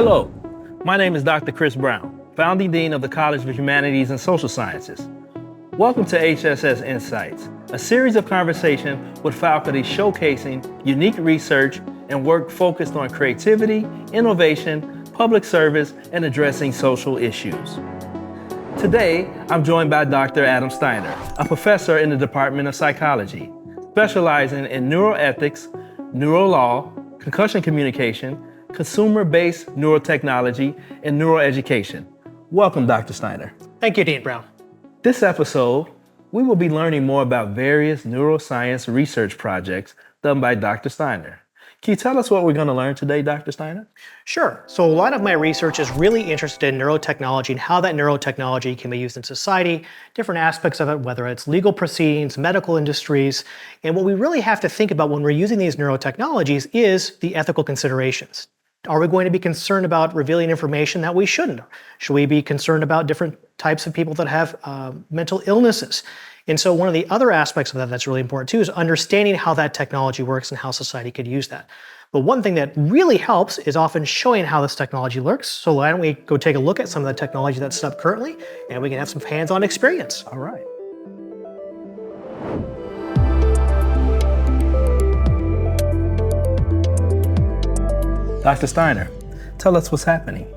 Hello, my name is Dr. Chris Brown, founding dean of the College of Humanities and Social Sciences. Welcome to HSS Insights, a series of conversations with faculty showcasing unique research and work focused on creativity, innovation, public service, and addressing social issues. Today, I'm joined by Dr. Adam Steiner, a professor in the Department of Psychology, specializing in neuroethics, neurolaw, concussion communication, consumer-based neurotechnology, and neuroeducation. Welcome, Dr. Steiner. Thank you, Dean Brown. This episode, we will be learning more about various neuroscience research projects done by Dr. Steiner. Can you tell us what we're going to learn today, Dr. Steiner? Sure. So a lot of my research is really interested in neurotechnology and how that neurotechnology can be used in society, different aspects of it, whether it's legal proceedings, medical industries. And what we really have to think about when we're using these neurotechnologies is the ethical considerations. Are we going to be concerned about revealing information that we shouldn't? Should we be concerned about different types of people that have mental illnesses? And so one of the other aspects of that that's really important too is understanding how that technology works and how society could use that. But one thing that really helps is often showing how this technology works. So why don't we go take a look at some of the technology that's set up currently, and we can have some hands-on experience. All right. Dr. Steiner, tell us what's happening.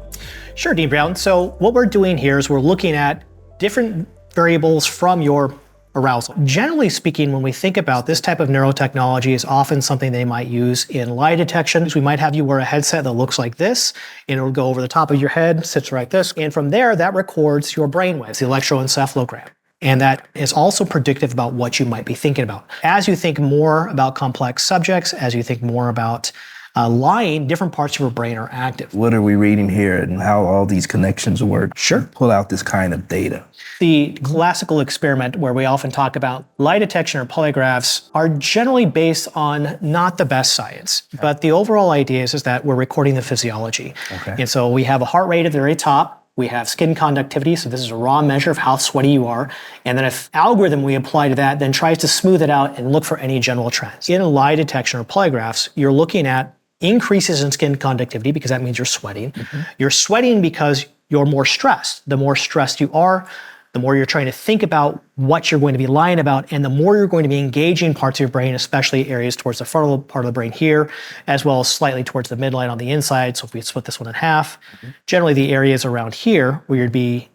Sure, Dean Brown. So what we're doing here is we're looking at different variables from your arousal. Generally speaking, when we think about this type of neurotechnology is often something they might use in lie detection. We might have you wear a headset that looks like this, and it'll go over the top of your head, sits like this, and from there, that records your brainwaves, the electroencephalogram. And that is also predictive about what you might be thinking about. As you think more about complex subjects, as you think more about lying, different parts of your brain are active. What are we reading here and how all these connections work? Sure. Pull out this kind of data. The classical experiment where we often talk about lie detection or polygraphs are generally based on not the best science, but the overall idea is that we're recording the physiology. Okay. And so we have a heart rate at the very top. We have skin conductivity, so this is a raw measure of how sweaty you are. And then if algorithm we apply to that then tries to smooth it out and look for any general trends. In lie detection or polygraphs, you're looking at increases in skin conductivity because that means you're sweating. Mm-hmm. You're sweating because you're more stressed. The more stressed you are, the more you're trying to think about what you're going to be lying about, and the more you're going to be engaging parts of your brain, especially areas towards the frontal part of the brain here, as well as slightly towards the midline on the inside. So if we split this one in half, generally the areas around here where you'd be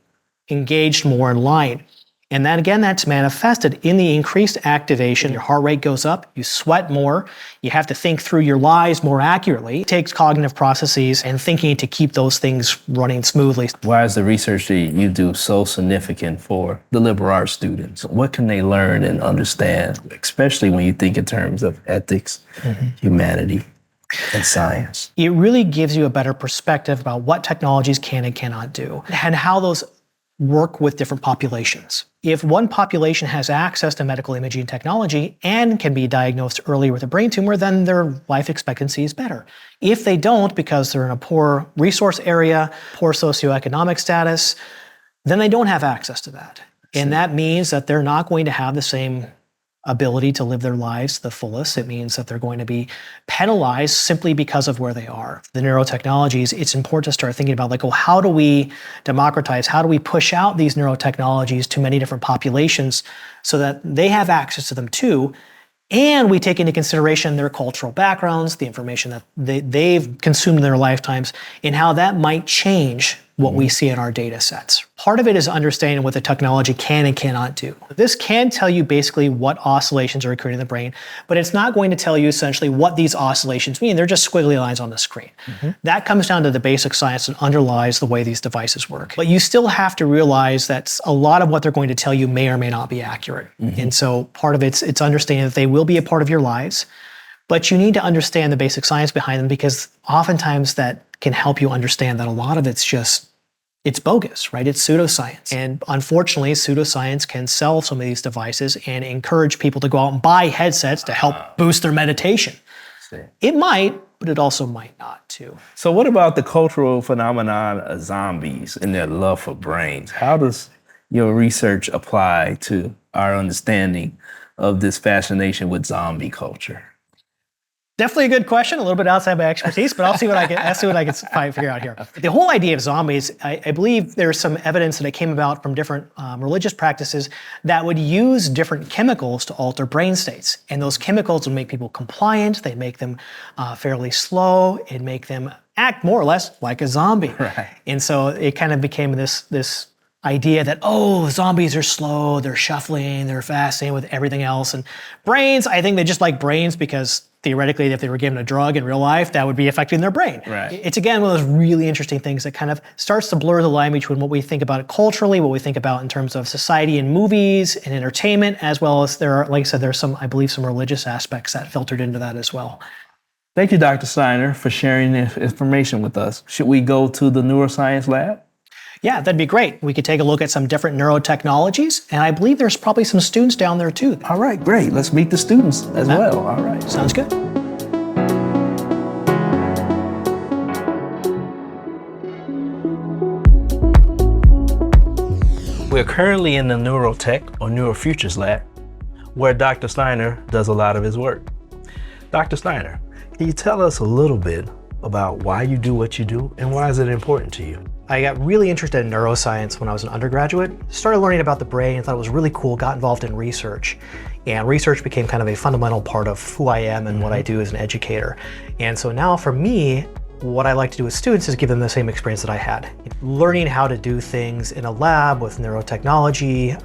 engaged more in lying. And then again, that's manifested in the increased activation. Your heart rate goes up, you sweat more, you have to think through your lies more accurately. It takes cognitive processes and thinking to keep those things running smoothly. Why is the research that you do so significant for the liberal arts students? What can they learn and understand, especially when you think in terms of ethics, humanity, and science? It really gives you a better perspective about what technologies can and cannot do and how those work with different populations. If one population has access to medical imaging technology and can be diagnosed earlier with a brain tumor, then their life expectancy is better. If they don't, because they're in a poor resource area, poor socioeconomic status, then they don't have access to that. And that means that they're not going to have the same ability to live their lives to the fullest. It means that they're going to be penalized simply because of where they are. The neurotechnologies, it's important to start thinking about how do we democratize, how do we push out these neurotechnologies to many different populations so that they have access to them too, and we take into consideration their cultural backgrounds, the information that they've consumed in their lifetimes, and how that might change what we see in our data sets. Part of it is understanding what the technology can and cannot do. This can tell you basically what oscillations are occurring in the brain, but it's not going to tell you essentially what these oscillations mean. They're just squiggly lines on the screen. That comes down to the basic science that underlies the way these devices work. But you still have to realize that a lot of what they're going to tell you may or may not be accurate. And so part of it's understanding that they will be a part of your lives, but you need to understand the basic science behind them because oftentimes that can help you understand that a lot of it's bogus, right? It's pseudoscience. And unfortunately, pseudoscience can sell some of these devices and encourage people to go out and buy headsets to help boost their meditation. It might, but it also might not too. So what about the cultural phenomenon of zombies and their love for brains? How does your research apply to our understanding of this fascination with zombie culture? Definitely a good question, a little bit outside my expertise, but I'll see what I can figure out here. The whole idea of zombies, I believe there's some evidence that it came about from different religious practices that would use different chemicals to alter brain states. And those chemicals would make people compliant, they'd make them fairly slow, it'd make them act more or less like a zombie. Right. And so it kind of became this idea that, oh, zombies are slow, they're shuffling, they're fast, same with everything else. And brains, I think they just like brains because theoretically, if they were given a drug in real life, that would be affecting their brain. Right. It's, again, one of those really interesting things that kind of starts to blur the line between what we think about culturally, what we think about in terms of society and movies and entertainment, as well as there are, like I said, there's some, I believe, some religious aspects that filtered into that as well. Thank you, Dr. Steiner, for sharing this information with us. Should we go to the neuroscience lab? Yeah, that'd be great. We could take a look at some different neurotechnologies, and I believe there's probably some students down there too. All right, great. Let's meet the students as well. All right. Sounds good. We're currently in the Neurotech or Neurofutures lab, where Dr. Steiner does a lot of his work. Dr. Steiner, can you tell us a little bit about why you do what you do and why is it important to you? I got really interested in neuroscience when I was an undergraduate. Started learning about the brain, thought it was really cool, got involved in research. And research became kind of a fundamental part of who I am and what I do as an educator. And so now for me, what I like to do with students is give them the same experience that I had. Learning how to do things in a lab with neurotechnology,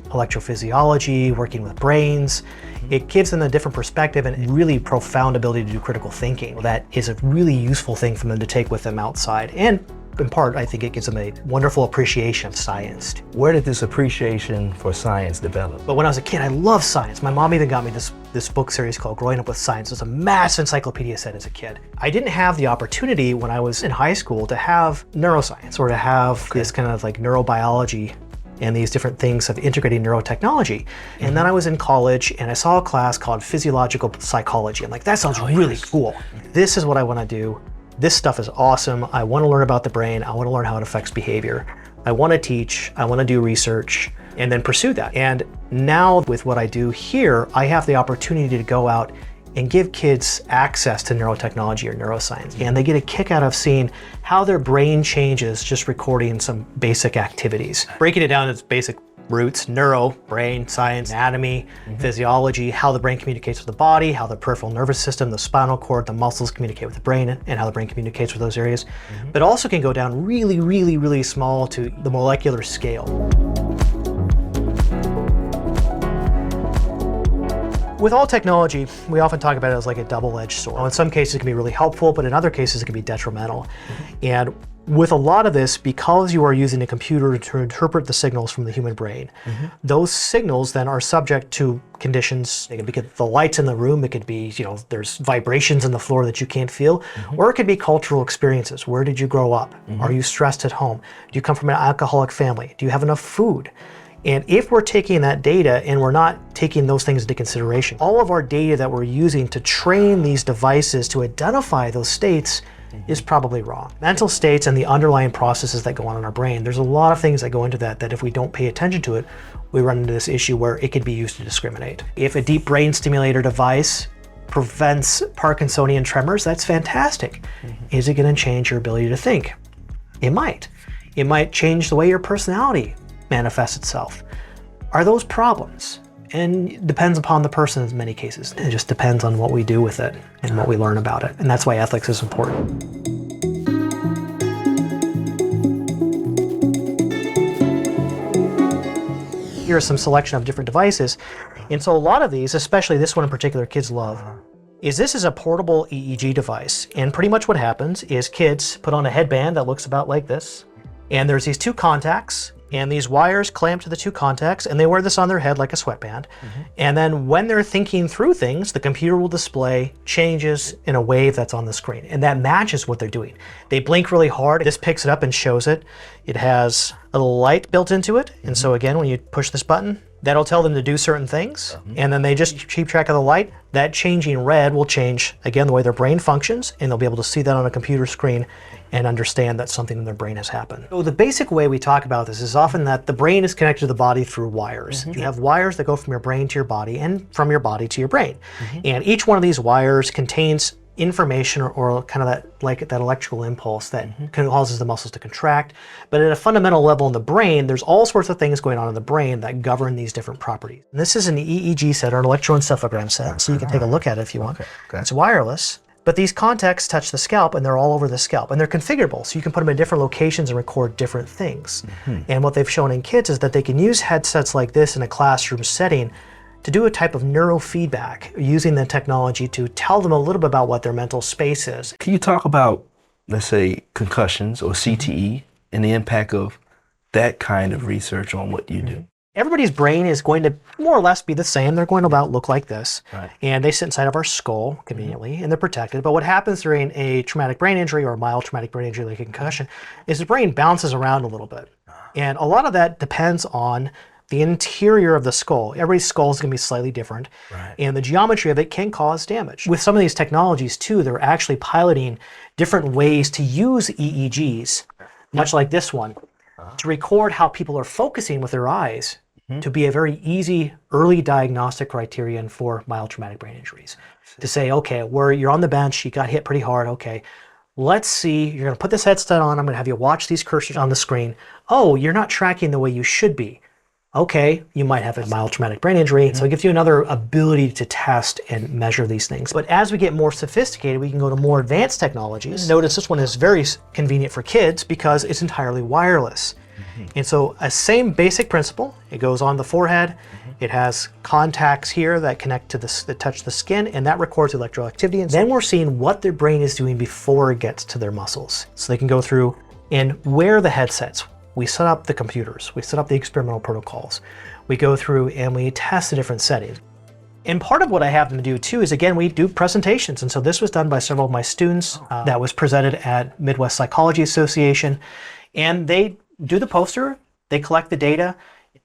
electrophysiology, working with brains. It gives them a different perspective and really profound ability to do critical thinking. That is a really useful thing for them to take with them outside. And in part, I think it gives them a wonderful appreciation of science. Where did this appreciation for science develop? But when I was a kid, I loved science. My mom even got me this book series called Growing Up with Science. It was a massive encyclopedia set as a kid. I didn't have the opportunity when I was in high school to have neuroscience or to have this kind of like neurobiology and these different things of integrating neurotechnology. And then I was in college and I saw a class called physiological psychology. I'm like, that sounds really cool. This is what I want to do. This stuff is awesome. I want to learn about the brain. I want to learn how it affects behavior. I want to teach. I want to do research and then pursue that. And now with what I do here, I have the opportunity to go out and give kids access to neurotechnology or neuroscience. And they get a kick out of seeing how their brain changes just recording some basic activities. Breaking it down into basic roots, neuro, brain, science, anatomy, physiology, how the brain communicates with the body, how the peripheral nervous system, the spinal cord, the muscles communicate with the brain, and how the brain communicates with those areas. But also can go down really, really, really small to the molecular scale. With all technology, we often talk about it as like a double-edged sword. In some cases it can be really helpful, but in other cases it can be detrimental. And with a lot of this, because you are using a computer to interpret the signals from the human brain, those signals then are subject to conditions. It could be the lights in the room, it could be, there's vibrations in the floor that you can't feel, or it could be cultural experiences. Where did you grow up? Are you stressed at home? Do you come from an alcoholic family? Do you have enough food? And if we're taking that data and we're not taking those things into consideration, all of our data that we're using to train these devices to identify those states is probably wrong. Mental states and the underlying processes that go on in our brain, there's a lot of things that go into that if we don't pay attention to it, we run into this issue where it can be used to discriminate. If a deep brain stimulator device prevents Parkinsonian tremors, that's fantastic. Is it going to change your ability to think? It might. It might change the way your personality manifests itself. Are those problems? And it depends upon the person in many cases. It just depends on what we do with it and what we learn about it. And that's why ethics is important. Here's some selection of different devices. And so a lot of these, especially this one in particular, kids love, is this is a portable EEG device. And pretty much what happens is kids put on a headband that looks about like this. And there's these two contacts. And these wires clamp to the two contacts, and they wear this on their head like a sweatband. And then when they're thinking through things, the computer will display changes in a wave that's on the screen. And that matches what they're doing. They blink really hard. This picks it up and shows it. It has a little light built into it. And so again, when you push this button, that'll tell them to do certain things. And then they just keep track of the light. That changing red will change, again, the way their brain functions, and they'll be able to see that on a computer screen and understand that something in their brain has happened. So the basic way we talk about this is often that the brain is connected to the body through wires. You have wires that go from your brain to your body and from your body to your brain. And each one of these wires contains information or kind of that electrical impulse that causes the muscles to contract. But at a fundamental level in the brain, there's all sorts of things going on in the brain that govern these different properties. And this is an EEG set or an electroencephalogram set, so you can take a look at it if you want. It's wireless. But these contacts touch the scalp and they're all over the scalp and they're configurable. So you can put them in different locations and record different things. And what they've shown in kids is that they can use headsets like this in a classroom setting to do a type of neurofeedback using the technology to tell them a little bit about what their mental space is. Can you talk about, let's say, concussions or CTE and the impact of that kind of research on what you do? Everybody's brain is going to more or less be the same. They're going to about look like this. And they sit inside of our skull conveniently and they're protected. But what happens during a traumatic brain injury or a mild traumatic brain injury like a concussion is the brain bounces around a little bit. And a lot of that depends on the interior of the skull. Everybody's skull is going to be slightly different. And the geometry of it can cause damage. With some of these technologies too, they're actually piloting different ways to use EEGs, much like this one, to record how people are focusing with their eyes to be a very easy early diagnostic criterion for mild traumatic brain injuries. To say, okay, you're on the bench, you got hit pretty hard, okay, let's see, you're going to put this headset on, I'm going to have you watch these cursors on the screen. Oh, you're not tracking the way you should be. Okay, you might have a mild traumatic brain injury, so it gives you another ability to test and measure these things. But as we get more sophisticated, we can go to more advanced technologies. Notice this one is very convenient for kids because it's entirely wireless. And so a same basic principle, it goes on the forehead, it has contacts here that connect to that touch the skin, and that records electroactivity. And then we're seeing what their brain is doing before it gets to their muscles. So they can go through and wear the headsets. We set up the computers, we set up the experimental protocols. We go through and we test the different settings. And part of what I have them do too is, again, we do presentations. And so this was done by several of my students that was presented at Midwest Psychology Association. And they do the poster, they collect the data,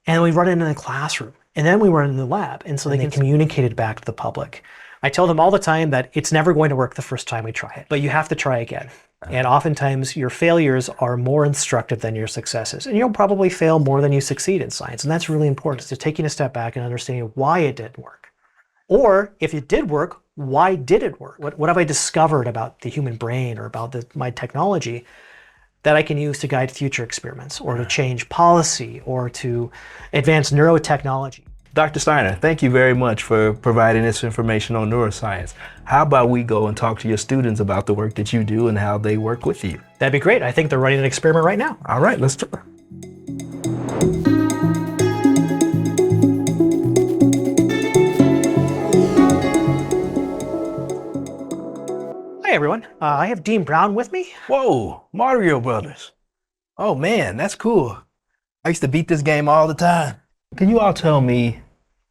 and we run it in the classroom. And then we run it in the lab. And so they can communicate it back to the public. I tell them all the time that it's never going to work the first time we try it, but you have to try again. And oftentimes your failures are more instructive than your successes. And you'll probably fail more than you succeed in science. And that's really important, is just taking a step back and understanding why it didn't work. Or if it did work, why did it work? What have I discovered about the human brain or about my technology that I can use to guide future experiments or to change policy or to advance neurotechnology? Dr. Steiner, thank you very much for providing this information on neuroscience. How about we go and talk to your students about the work that you do and how they work with you? That'd be great. I think they're running an experiment right now. All right, let's do it. Hi, everyone. I have Dean Brown with me. Whoa, Mario Brothers. Oh man, that's cool. I used to beat this game all the time. Can you all tell me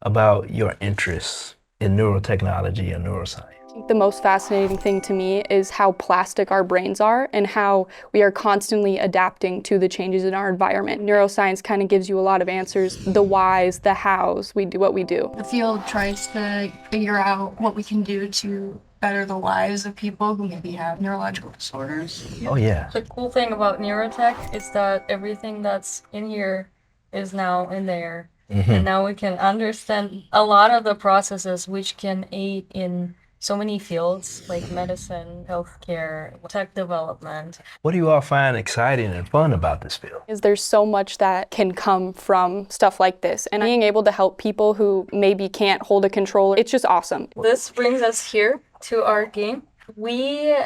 about your interests in neurotechnology and neuroscience? The most fascinating thing to me is how plastic our brains are and how we are constantly adapting to the changes in our environment. Neuroscience kind of gives you a lot of answers, the whys, the hows, we do what we do. The field tries to figure out what we can do to better the lives of people who maybe have neurological disorders. Oh yeah. The cool thing about neurotech is that everything that's in here is now in there. And now we can understand a lot of the processes which can aid in so many fields like medicine, healthcare, tech development. What do you all find exciting and fun about this field? There's so much that can come from stuff like this, and being able to help people who maybe can't hold a controller, it's just awesome. This brings us here to our game. We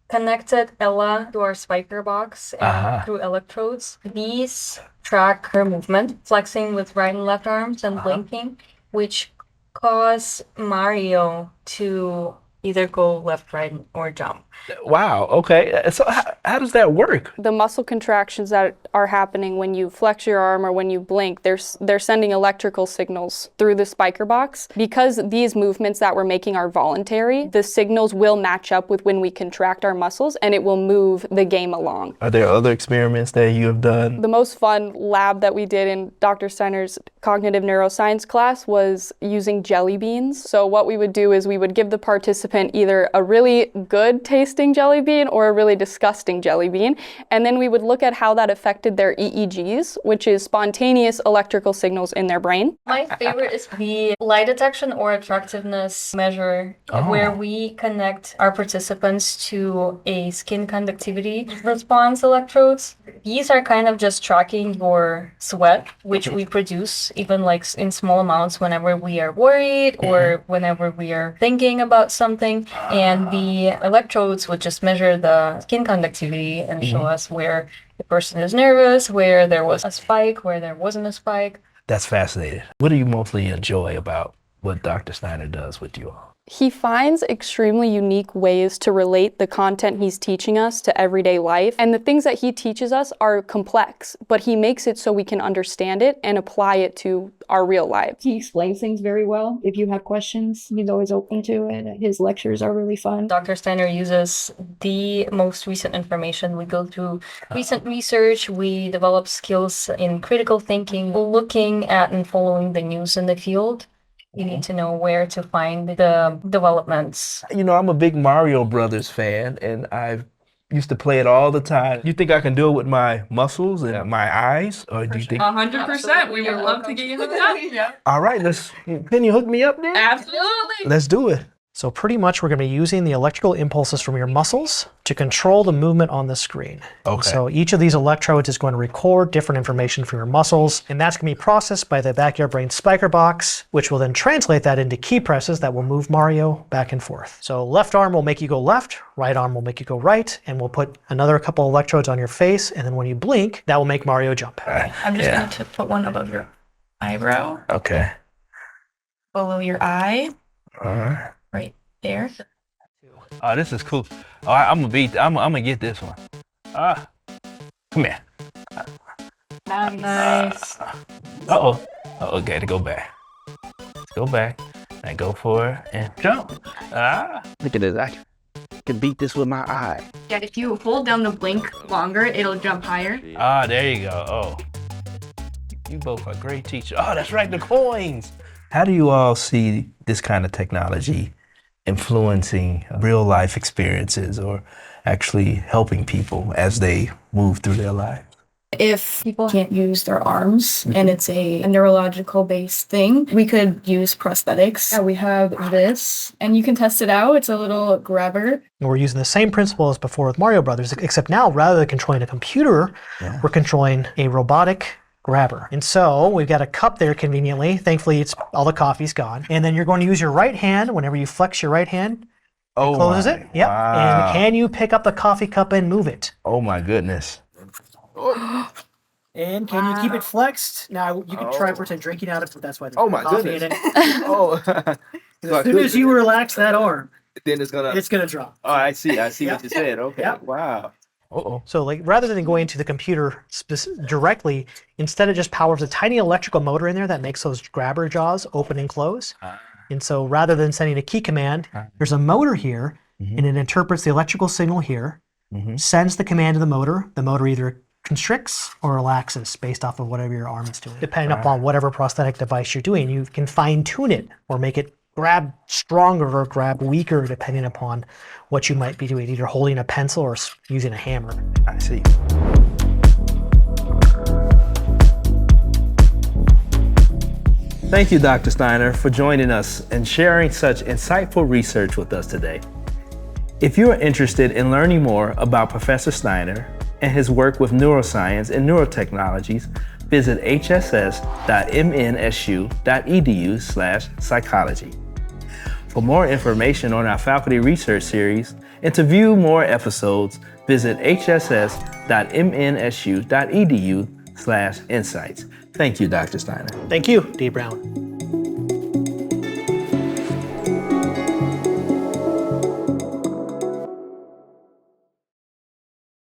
connected Ella to our spiker box and through electrodes. These track her movement, flexing with right and left arms and blinking, which cause Mario to either go left, right, or jump. Wow, okay. So how does that work? The muscle contractions that are happening when you flex your arm or when you blink, they're sending electrical signals through the spiker box. Because these movements that we're making are voluntary, the signals will match up with when we contract our muscles and it will move the game along. Are there other experiments that you have done? The most fun lab that we did in Dr. Steiner's cognitive neuroscience class was using jelly beans. So what we would do is we would give the participant either a really good tasting tasting jelly bean or a really disgusting jelly bean. And then we would look at how that affected their EEGs, which is spontaneous electrical signals in their brain. My favorite is the lie detection or attractiveness measure, where we connect our participants to a skin conductivity response electrodes. These are kind of just tracking your sweat, which we produce even like in small amounts whenever we are worried or whenever we are thinking about something. And the electrodes would just measure the skin conductivity and show us where the person is nervous, where there was a spike, where there wasn't a spike. That's fascinating. What do you mostly enjoy about what Dr. Steiner does with you all? He finds extremely unique ways to relate the content he's teaching us to everyday life. And the things that he teaches us are complex, but he makes it so we can understand it and apply it to our real lives. He explains things very well. If you have questions, he's always open to it. His lectures are really fun. Dr. Steiner uses the most recent information. We go through recent research. We develop skills in critical thinking, looking at and following the news in the field. You need to know where to find the developments. You know, I'm a big Mario Brothers fan, and I used to play it all the time. You think I can do it with my muscles and my eyes? Or do you think? 100%. We would love to get you hooked up. Yeah. All right, can you hook me up then? Absolutely. Let's do it. So pretty much we're going to be using the electrical impulses from your muscles to control the movement on the screen. Okay. So each of these electrodes is going to record different information from your muscles, and that's going to be processed by the backyard brain spiker box, which will then translate that into key presses that will move Mario back and forth. So left arm will make you go left, right arm will make you go right, and we'll put another couple electrodes on your face, and then when you blink, that will make Mario jump. I'm just going to put one above your eyebrow, Okay. below your eye, All right. right there. Oh, this is cool. All right, I'm gonna get this one. Come here. Nice. Uh-oh. Okay, to go back. Let's go back and go for it and jump. Look at this. I can beat this with my eye. Yeah, if you hold down the blink longer, it'll jump higher. There you go. Oh. You both are great teachers. Oh, that's right, the coins. How do you all see this kind of technology influencing real life experiences or actually helping people as they move through their lives? If people can't use their arms and it's a neurological based thing, we could use prosthetics. We have this, and you can test it out. It's a little grabber. And we're using the same principle as before with Mario Brothers, except now rather than controlling a computer, we're controlling a robotic grabber. And so we've got a cup there conveniently. Thankfully, all the coffee's gone. And then you're going to use your right hand. Whenever you flex your right hand, it closes it. Yep. Wow. And can you pick up the coffee cup and move it? Oh my goodness. And can you keep it flexed? Now you can try pretend drinking out of it. That's why there's my coffee goodness. in it. Oh. As soon as you relax that arm, then it's gonna drop. Oh, I see what you said. Okay. Yep. Wow. So like rather than going to the computer directly, instead it just powers a tiny electrical motor in there that makes those grabber jaws open and close. And so rather than sending a key command, there's a motor here, and it interprets the electrical signal here, sends the command to the motor. The motor either constricts or relaxes based off of whatever your arm is doing. Depending upon whatever prosthetic device you're doing, you can fine tune it or make it grab stronger or grab weaker depending upon what you might be doing, either holding a pencil or using a hammer. I see. Thank you, Dr. Steiner, for joining us and sharing such insightful research with us today. If you are interested in learning more about Professor Steiner and his work with neuroscience and neurotechnologies, visit hss.mnsu.edu/psychology. For more information on our faculty research series and to view more episodes, visit hss.mnsu.edu/insights. Thank you, Dr. Steiner. Thank you, D. Brown.